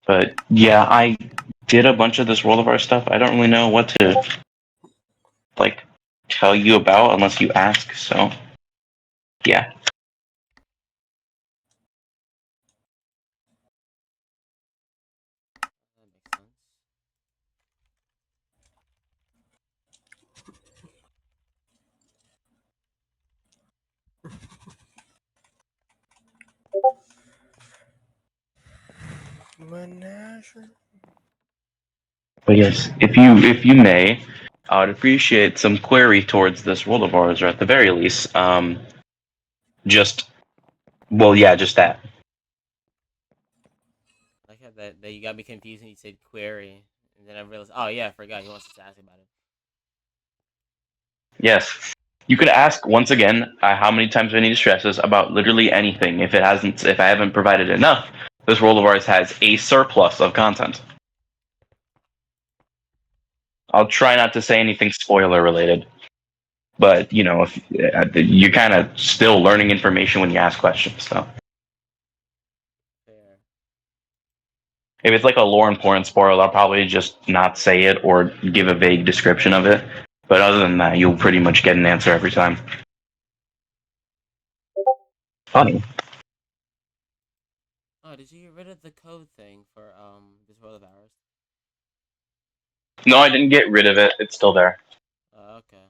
But yeah, I did a bunch of this World of Art stuff. I don't really know what to like tell you about unless you ask. So yeah. That makes sense. Menagerie. But yes, if you may, I would appreciate some query towards this World of Ours, or at the very least, just well, yeah, just that. Like how that you got me confused and you said query, and then I realized, oh yeah, I forgot he wants us to ask about it. Yes, you could ask once again how many times I need to stress this about literally anything. If I haven't provided enough, this World of Ours has a surplus of content. I'll try not to say anything spoiler related, but you know, if you're kind of still learning information when you ask questions. So Fair. if it's like a lore important spoiler, I'll probably just not say it or give a vague description of it. But other than that, you'll pretty much get an answer every time. Funny. Oh, did you get rid of the code thing for this world of ours? No, I didn't get rid of it. It's still there. Okay.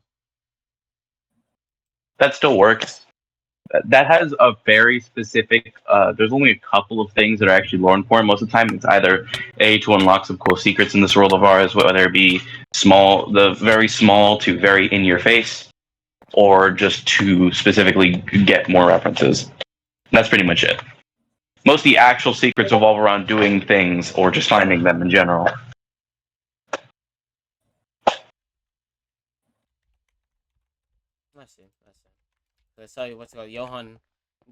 That still works. That has a very specific. There's only a couple of things that are actually lore important. Most of the time, it's either to unlock some cool secrets in this world of ours, whether it be the very small to very in your face, or just to specifically get more references. That's pretty much it. Most of the actual secrets revolve around doing things or just finding them in general. I see. I see. So I saw you. What's it called? Johan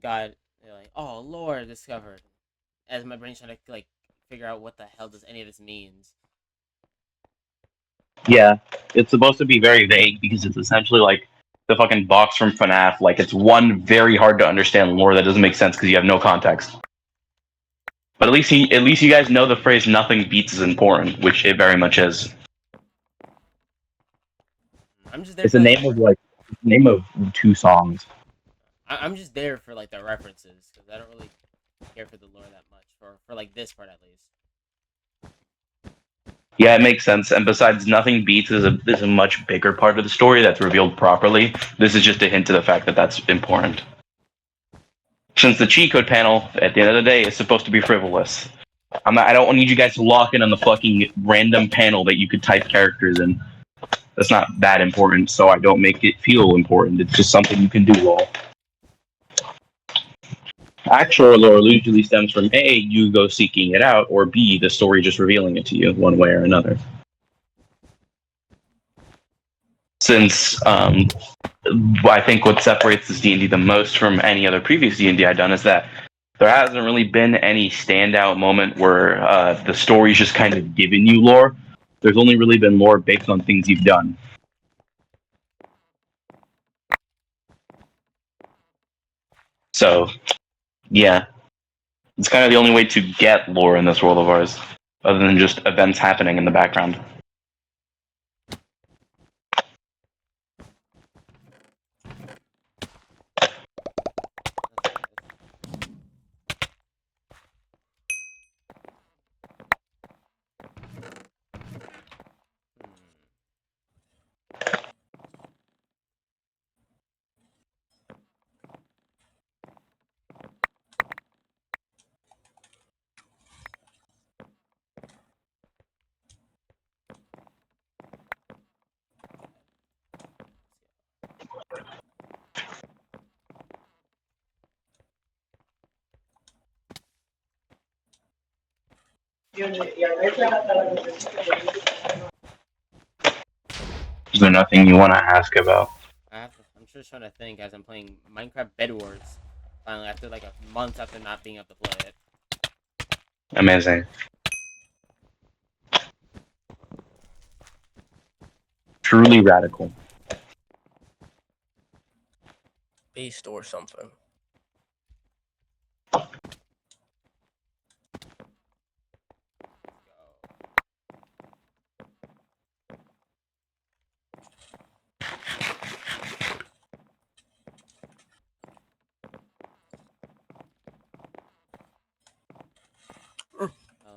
got like, oh, lore discovered. As my brain's trying to like figure out what the hell does any of this means. Yeah, it's supposed to be very vague because it's essentially like the fucking box from FNAF. Like it's one very hard to understand lore that doesn't make sense because you have no context. But at least you guys know the phrase "nothing beats" is important, which it very much is. I'm just there It's for the like name of two songs. I'm just there for like the references because I don't really care for the lore that much for like this part at least. Yeah, it makes sense. And besides, "nothing beats" is a much bigger part of the story that's revealed properly. This is just a hint to the fact that that's important. Since the cheat code panel, at the end of the day, is supposed to be frivolous. I don't need you guys to lock in on the fucking random panel that you could type characters in. That's not that important, so I don't make it feel important. It's just something you can do, lol. Actual lore usually stems from A, you go seeking it out, or B, the story just revealing it to you one way or another. Since I think what separates this D&D the most from any other previous D&D I've done is that there hasn't really been any standout moment where the story's just kind of giving you lore. There's only really been lore based on things you've done. So, yeah, it's kind of the only way to get lore in this world of ours, other than just events happening in the background. Is there nothing you want to ask about? I'm just trying to think as I'm playing Minecraft Bed Wars. Finally, after like a month after not being able to play it. Amazing. Truly radical. Beast or something.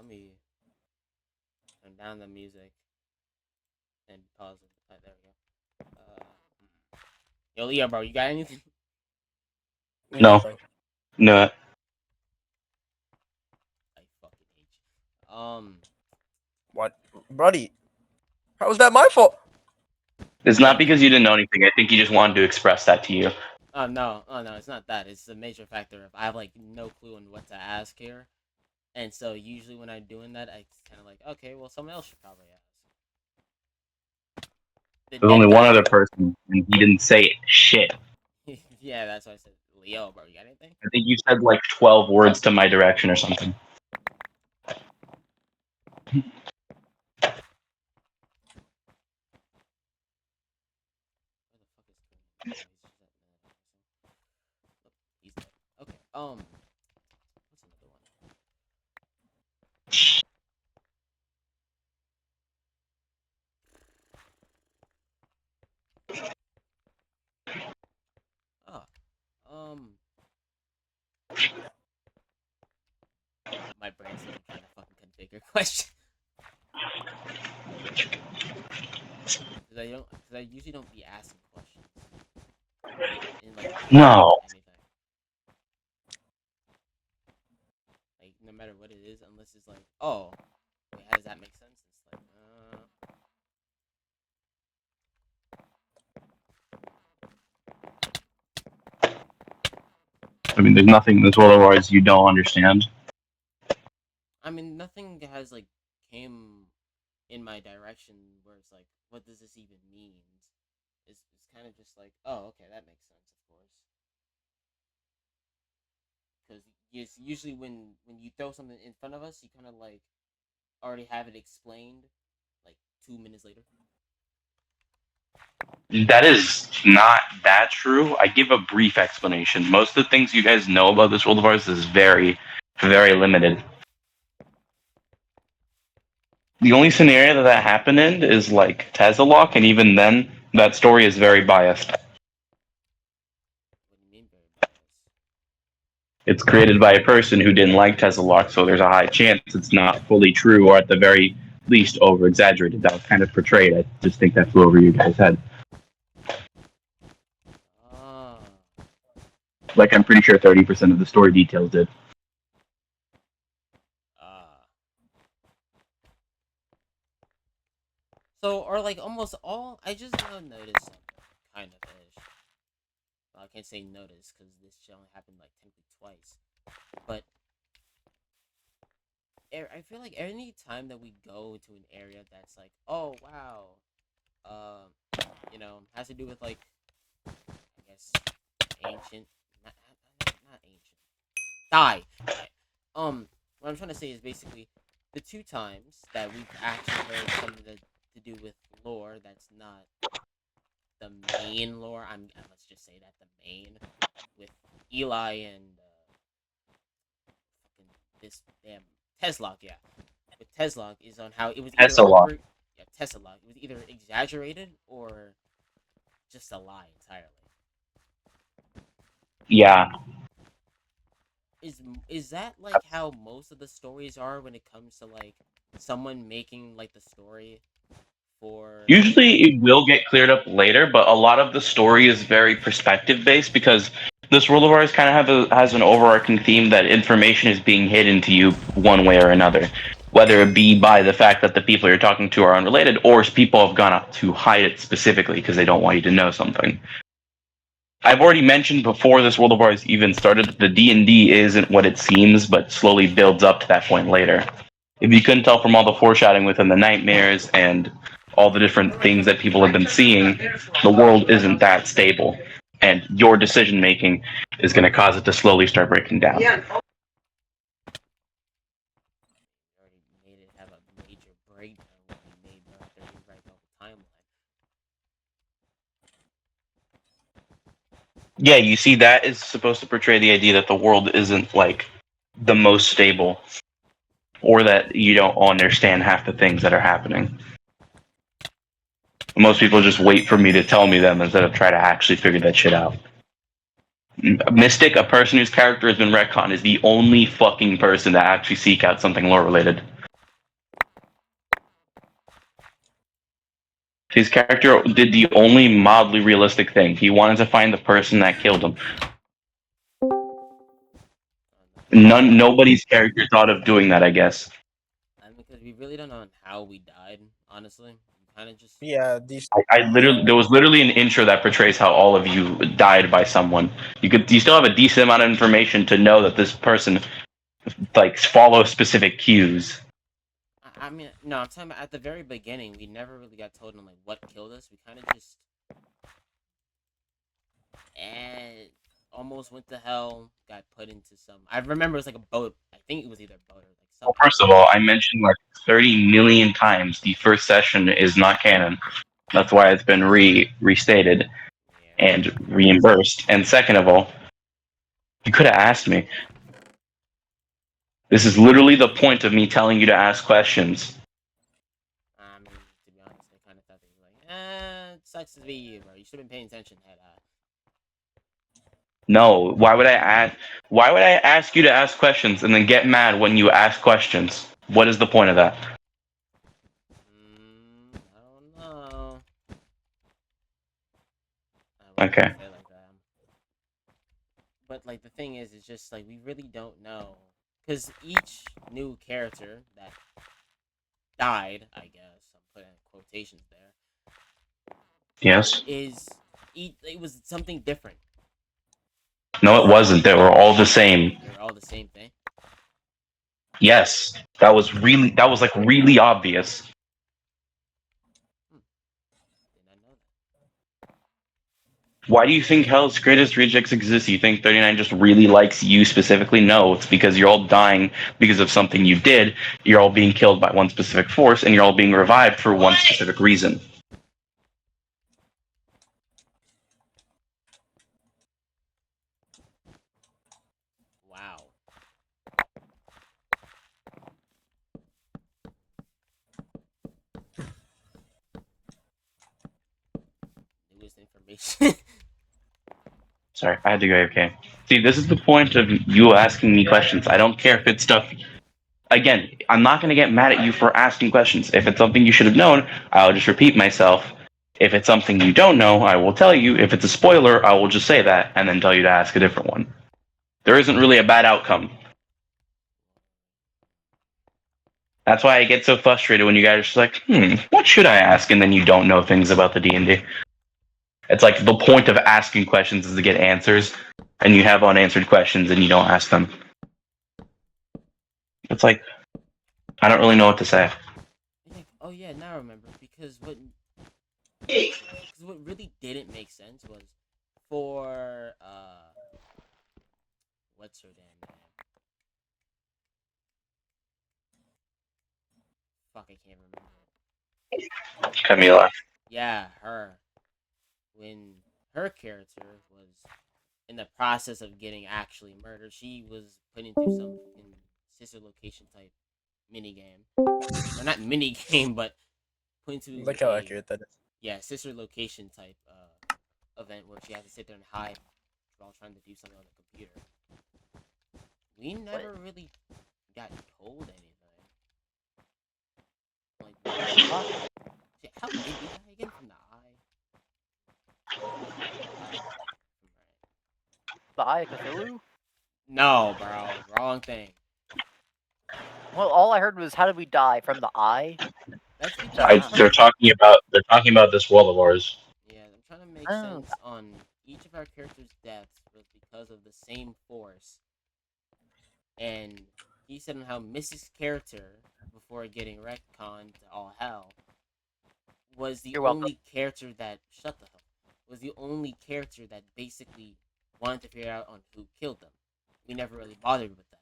me turn down the music and pause it. Alright, there we go. Yo, Leo, bro, you got anything? No. Nothing. No. I fucking hate you. What, buddy? How was that my fault? It's not because you didn't know anything. I think you just wanted to express that to you. Oh no, it's not that. It's a major factor of I have like no clue on what to ask here, and so usually when I'm doing that, I kind of like, okay, well, someone else should probably ask. The There's only dead one guy. other person, and he didn't say shit. Yeah, that's why I said, Leo, bro, you got anything? I think you said like 12 words to my direction or something. Where the fuck is He's dead. Okay. What's another one? Oh, my brain's still trying to fucking configure question. Because I usually don't be asking questions. In like No. anything. Like no matter what it is, unless it's like, oh, wait, how does that make sense? It's like, I mean, there's nothing in this world otherwise you don't understand. I mean, nothing has like came in my direction where it's like, what does this even mean? It's kind of just like, oh, okay, that makes sense, of course. Because usually when you throw something in front of us, you kind of like already have it explained, like 2 minutes later. That is not that true. I give a brief explanation. Most of the things you guys know about this world of ours is very, very limited. The only scenario that happened in is like Tesla, and even then, that story is very biased. What do you mean very biased? It's created by a person who didn't like Tesla, so there's a high chance it's not fully true, or at the very least over exaggerated. That was kind of portrayed. I just think that flew over your guys' head. Ah. Like, I'm pretty sure 30% of the story details did. So, or like almost all, I just now noticed something, kind of ish. Well, I can't say notice because this shit only happened like technically twice. But I feel like any time that we go to an area that's like, oh wow, has to do with like, I guess, ancient, not ancient, die. Okay. What I'm trying to say is basically the 2 times that we've actually heard something to do with lore that's not the main lore. Let's just say that the main with Eli and fucking this damn Tesla, yeah. With Tesla is on how it was either Tesla. It was either exaggerated or just a lie entirely. Yeah. Is that like how most of the stories are when it comes to like someone making like the story for? Usually it will get cleared up later, but a lot of the story is very perspective based because this world of ours kind of has an overarching theme that information is being hidden to you one way or another, whether it be by the fact that the people you're talking to are unrelated, or people have gone up to hide it specifically because they don't want you to know something. I've already mentioned before this world of ours even started that the D&D isn't what it seems, but slowly builds up to that point later. If you couldn't tell from all the foreshadowing within the nightmares and all the different things that people have been seeing, the world isn't that stable. And your decision making is going to cause it to slowly start breaking down. Already made it have a major breakdown when we made the rewrite of the timeline. Yeah, you see, that is supposed to portray the idea that the world isn't like the most stable, or that you don't understand half the things that are happening. Most people just wait for me to tell me them instead of try to actually figure that shit out. Mystic, a person whose character has been retconned, is the only fucking person to actually seek out something lore related. His character did the only mildly realistic thing. He wanted to find the person that killed him. Nobody's character thought of doing that, I guess. I mean, because we really don't know how we died. Honestly, we kind of just. Yeah, these. I literally, there was literally an intro that portrays how all of you died by someone. You still have a decent amount of information to know that this person like follows specific cues. I mean, no, I'm talking about at the very beginning. We never really got told on like what killed us. We kind of just and almost went to hell. Got put into some. I remember it was like a boat. I think it was either a boat or like something. Well, first of all, I mentioned like 30 million times the first session is not canon. That's why it's been restated and reimbursed. And second of all, you could have asked me. This is literally the point of me telling you to ask questions. I mean, to be honest, I kind of thought they were like, it sucks to be you, bro. You should have been paying attention, head. No, why would I ask you to ask questions and then get mad when you ask questions? What is the point of that? I don't know. Okay. Say like that. But like the thing is, it's just like we really don't know, because each new character that died, I guess I'm putting quotations there. Yes. It was something different. No, it wasn't. They were all the same. They were all the same thing. Yes. That was like really obvious. Did not know that. Why do you think Hell's Greatest Rejects exists? You think 39 just really likes you specifically? No, it's because you're all dying because of something you did. You're all being killed by one specific force, and you're all being revived for one specific reason. Wow. Newest information. Sorry, I had to go AFK. See, this is the point of you asking me questions. I don't care if it's stuff. Again, I'm not going to get mad at you for asking questions. If it's something you should have known, I'll just repeat myself. If it's something you don't know, I will tell you. If it's a spoiler, I will just say that and then tell you to ask a different one. There isn't really a bad outcome. That's why I get so frustrated when you guys are just like, what should I ask? And then you don't know things about the D&D. It's like the point of asking questions is to get answers, and you have unanswered questions and you don't ask them. It's like, I don't really know what to say. Oh yeah, now I remember, because what really didn't make sense was for what's her damn name? Fuck, I can't remember. Camila. Yeah, her. When her character was in the process of getting actually murdered, she was put into some sister location type mini game, or not mini game, but put into Look how accurate that is. Yeah, sister location type event where she had to sit there and hide while trying to do something on the computer. We never really got told anything. Like, how did we die again from the eye? The Eye of Cthulhu? No, bro, wrong thing. Well, all I heard was, how did we die? From the eye? That's because They're talking about this world of ours. Yeah, I'm trying to make sense on each of our characters' deaths was because of the same force. And he said on how Mrs. character, before getting retconned to all hell, was the only character that was the only character that basically wanted to figure out on who killed them. We never really bothered with that.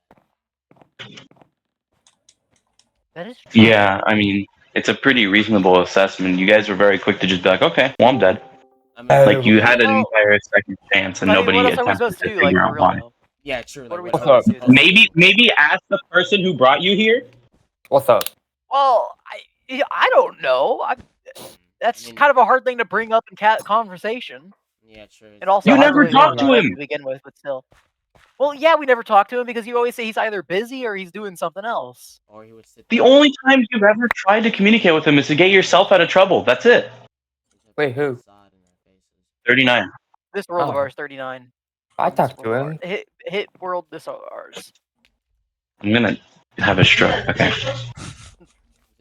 That is true. Yeah, I mean, it's a pretty reasonable assessment. You guys were very quick to just be like, okay, well, I'm dead. I mean, Like, you had an entire second chance, and nobody what else are we attempted supposed to to do? Like, figure for out real, why. though? Yeah, true. What are we like, supposed to do? Maybe ask the person who brought you here. What's up? Well, I don't know. That's kind of a hard thing to bring up in conversation. Yeah, true. And also, You never talked to him to begin with, but still. Well, yeah, we never talked to him because you always say he's either busy or he's doing something else. Or he would sit The only time you've ever tried to communicate with him is to get yourself out of trouble. That's it. Wait, who? 39. This world of Oh. ours, 39. I This talked to world of him. ours- Hit world this ours. I'm gonna have a stroke. Okay.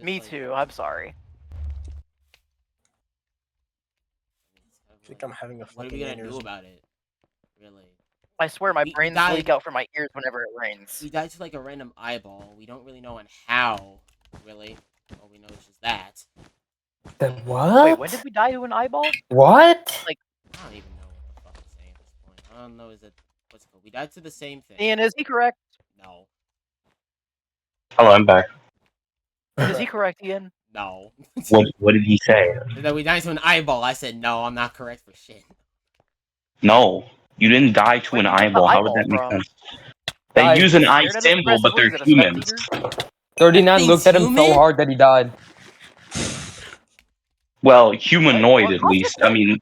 Me too. I'm sorry. I think I'm having a What are fucking we gonna do aneurysm. about it? Really? I swear my We brains died- leak out from my ears whenever it rains. We died to like a random eyeball. We don't really know on how. Really, all we know is just that. The what? Wait, when did we die to an eyeball? What? I don't even know what the fuck I'm saying at this point. I don't know. Is it what's it called? We died to the same thing. Ian, is he correct? No. Hello, I'm back. Is he correct, Ian? No. What did he say? That we died to an eyeball. I said no. I'm not correct for shit. No, you didn't die to Where'd an you get the eyeball. How would eyeball that make from? sense? They Guys, use an eye Scared at us symbol, but aggressively? they're Is it a stealth humans. eater? 39 That looked at him thing's so human? hard that he died. Well, humanoid What at least. I Cosmic mean,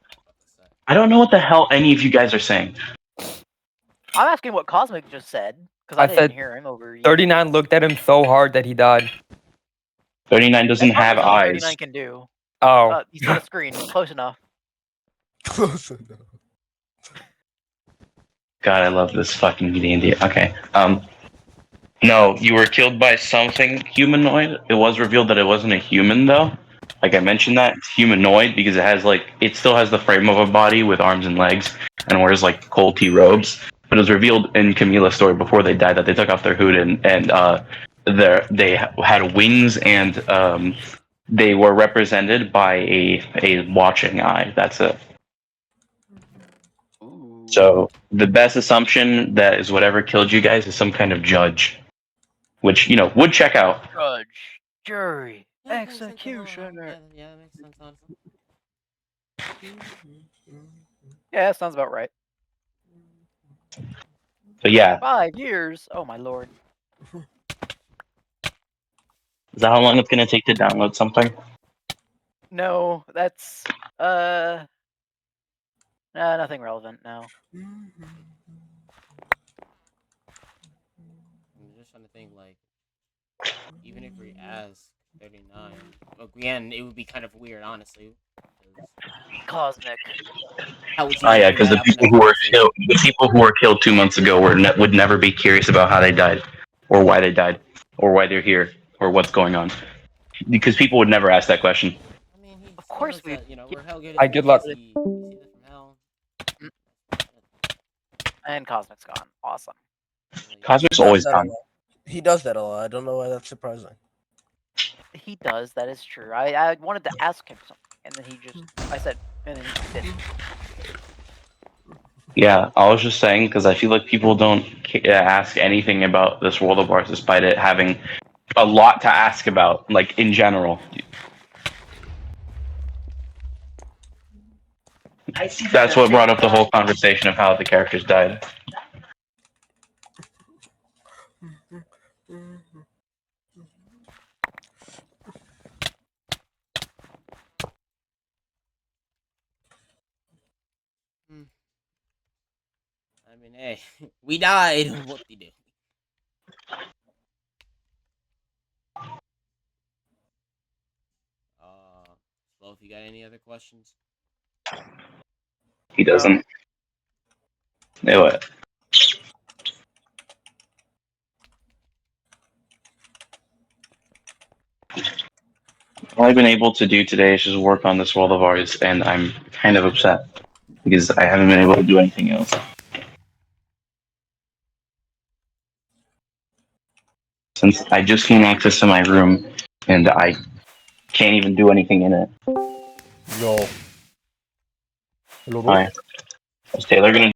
I don't know what the hell any of you guys are saying. I'm asking what Cosmic just said because I I didn't said hear him over you. 39 looked at him so hard that he died. 39 doesn't That's not have really what eyes. 39 can do. Oh. You see the screen. Close enough. Close enough. God, I love this fucking D&D. Okay. No, you were killed by something humanoid. It was revealed that it wasn't a human, though. Like I mentioned that, it's humanoid because it still has the frame of a body with arms and legs and wears like colty robes. But it was revealed in Camilla's story before they died that they took off their hood and they had wings and they were represented by a watching eye. That's it. Ooh. So the best assumption that is whatever killed you guys is some kind of judge, which would check out. Judge, jury, Yeah, that makes sense, executioner. Yeah, that makes sense, honestly. Yeah, that sounds about right. But yeah, 5 years. Oh my lord. is that how long it's gonna take to download something? No, that's nothing relevant. No. I'm just trying to think, like, even if we ask 39, again, it would be kind of weird, honestly. Cosmic. How would you Oh yeah, bring because that the up in a people who were conversation? killed, the people who were killed 2 months ago would never be curious about how they died, or why they died, or why they're here, or what's going on, because people would never ask that question. I mean, he Of course told us we- that, we're hell good Hi, good luck. He sees it from hell. And Cosmic's gone. Awesome. Cosmic's He does always that a gone. lot. He does that a lot. I don't know why that's surprising. He does. That is true. I wanted to ask him something, and then I said, and then he just didn't. Yeah, I was just saying because I feel like people don't ask anything about this world of ours, despite it having a lot to ask about, like in general. That's what brought up the whole conversation of how the characters died. I mean, hey, we died. Whoop-de-doo. Well, if you got any other questions? He doesn't. Hey, what? All I've been able to do today is just work on this world of ours, and I'm kind of upset because I haven't been able to do anything else. Since I just gained access to my room, and I can't even do anything in it. No. Hello, Hi. Is Taylor gonna